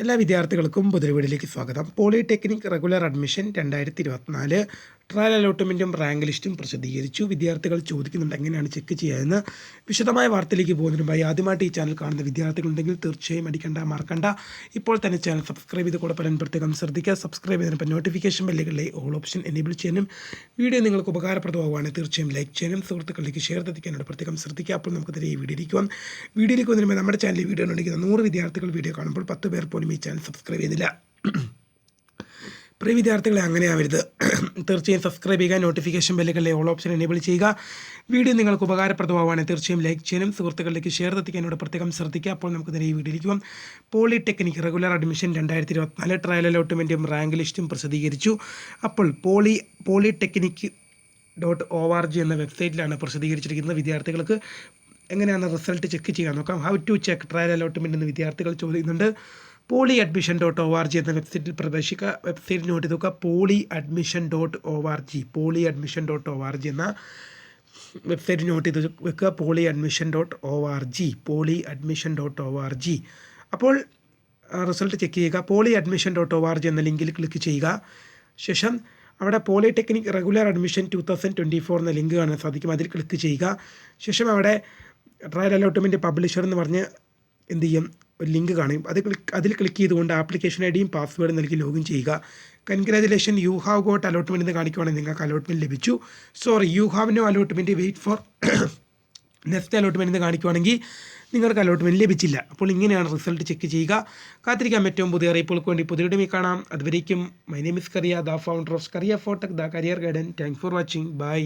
എല്ലാ വിദ്യാർത്ഥികൾക്കും പുതിയ സ്വാഗതം. പോളിടെക്നിക് റെഗുലർ അഡ്മിഷൻ 2024 ട്രയൽ അലോട്ട്മെൻറ്റും റാങ്ക് ലിസ്റ്റും പ്രസിദ്ധീകരിച്ചു. വിദ്യാർത്ഥികൾ ചോദിക്കുന്നുണ്ട് എങ്ങനെയാണ് ചെക്ക് ചെയ്യുകയെന്ന്. വിശദമായ വാർത്തയിലേക്ക് പോകുന്നതിന് മുമ്പായി ആദ്യമായിട്ട് ഈ ചാനൽ കാണുന്ന വിദ്യാർത്ഥികളുണ്ടെങ്കിൽ തീർച്ചയായും മറക്കണ്ട. ഇപ്പോൾ തന്നെ ചാനൽ സബ്സ്ക്രൈബ് ചെയ്ത് കൂടെ പറയാൻ പ്രത്യേകം ശ്രദ്ധിക്കുക. സബ്സ്ക്രൈബ് ചെയ്തതിനൊപ്പം നോട്ടിഫിക്കേഷൻ ബെല്ലുകളിലെ ഓൾ ഓപ്ഷൻ എനേബിൾ ചെയ്യാനും വീഡിയോ നിങ്ങൾക്ക് ഉപകാരപ്രദമാവുകയാണെങ്കിൽ തീർച്ചയായും ലൈക്ക് ചെയ്യാനും സുഹൃത്തുക്കളിലേക്ക് ഷെയർ എത്തിക്കാനോട് പ്രത്യേകം ശ്രദ്ധിക്കുക. അപ്പോൾ നമുക്ക് ഈ വീഡിയോയിലേക്ക് വന്നതിന് മുമ്പ് നമ്മുടെ ചാനലിൽ വീഡിയോ ഉണ്ടെങ്കിൽ 100 വിദ്യാർത്ഥികൾ വീഡിയോ കാണുമ്പോൾ 10 പേർ പോലും ഈ ചാനൽ സബ്സ്ക്രൈബ് ചെയ്യുന്നില്ല. പ്രിയ വിദ്യാർത്ഥികളെ അങ്ങനെ ആവരുത്. തീർച്ചയായും സബ്സ്ക്രൈബ് ചെയ്യുക, നോട്ടിഫിക്കേഷൻ ബെല്ലുകളിലെ ഓൾ ഓപ്ഷൻ എനേബിൾ ചെയ്യുക. വീഡിയോ നിങ്ങൾക്ക് ഉപകാരപ്രദമാവുകയാണെങ്കിൽ തീർച്ചയായും ലൈക്ക് ചെയ്യാനും സുഹൃത്തുക്കളിലേക്ക് ഷെയർ എത്തിക്കാനോട് പ്രത്യേകം ശ്രദ്ധിക്കുക. അപ്പോൾ നമുക്ക് ഈ വീഡിയോയിലേക്ക് പോകാം. പോളിടെക്നിക് റെഗുലർ അഡ്മിഷൻ 2024 ട്രയൽ അലോട്ട്മെൻറ്റും റാങ്ക് ലിസ്റ്റും പ്രസിദ്ധീകരിച്ചു. അപ്പോൾ പോളിടെക്നിക് .org എന്ന വെബ്സൈറ്റിലാണ് പ്രസിദ്ധീകരിച്ചിരിക്കുന്നത്. വിദ്യാർത്ഥികൾക്ക് എങ്ങനെയാണ് റിസൾട്ട് ചെക്ക് ചെയ്യാൻ നോക്കാം. How to check trial allotment എന്ന് വിദ്യാർത്ഥികൾ ചോദിക്കുന്നുണ്ട്. polyadmission.org എന്ന വെബ്സൈറ്റിൽ പ്രവേശിക്കുക. വെബ്സൈറ്റ് നോട്ട് ചെയ്ത് നോക്കുക. polyadmission.org എന്ന വെബ്സൈറ്റ് നോട്ട് ചെയ്ത് വെക്കുക. polyadmission.org. അപ്പോൾ റിസൾട്ട് ചെക്ക് ചെയ്യുക. polyadmission.org എന്ന ലിങ്കിൽ ക്ലിക്ക് ചെയ്യുക. ശേഷം അവിടെ പോളിടെക്നിക് റെഗുലർ അഡ്മിഷൻ 2024 എന്ന ലിങ്ക് കാണാൻ സാധിക്കും. അതിൽ ക്ലിക്ക് ചെയ്യുക. ശേഷം അവിടെ ട്രയൽ അലോട്ട്മെൻറ്റ് പബ്ലിഷർ എന്ന് പറഞ്ഞ് എന്ത് ചെയ്യും, ഒരു ലിങ്ക് കാണും. അതിൽ ക്ലിക്ക് ചെയ്തുകൊണ്ട് ആപ്ലിക്കേഷൻ ഐഡിയും പാസ്വേഡും നൽകി ലോഗിൻ ചെയ്യുക. Congratulation, you have got allotment എന്ന് കാണിക്കുവാണെങ്കിൽ നിങ്ങൾക്ക് അലോട്ട്മെൻറ്റ് ലഭിച്ചു. Sorry, you have no allotment, wait for next allotment എന്ന് കാണിക്കുവാണെങ്കിൽ നിങ്ങൾക്ക് അലോട്ട്മെൻറ്റ് ലഭിച്ചില്ല. അപ്പോൾ ഇങ്ങനെയാണ് റിസൾട്ട് ചെക്ക് ചെയ്യുക. കാത്തിരിക്കാൻ പറ്റും പുതിയ അറിയിപ്പുകൾക്ക് വേണ്ടി പുതിയ വീഡിയോ കാണാം. അതുവരേക്കും my name is Kariya, the founder of Kariya ഫോട്ടക്, the career guidance. Thanks for watching. By.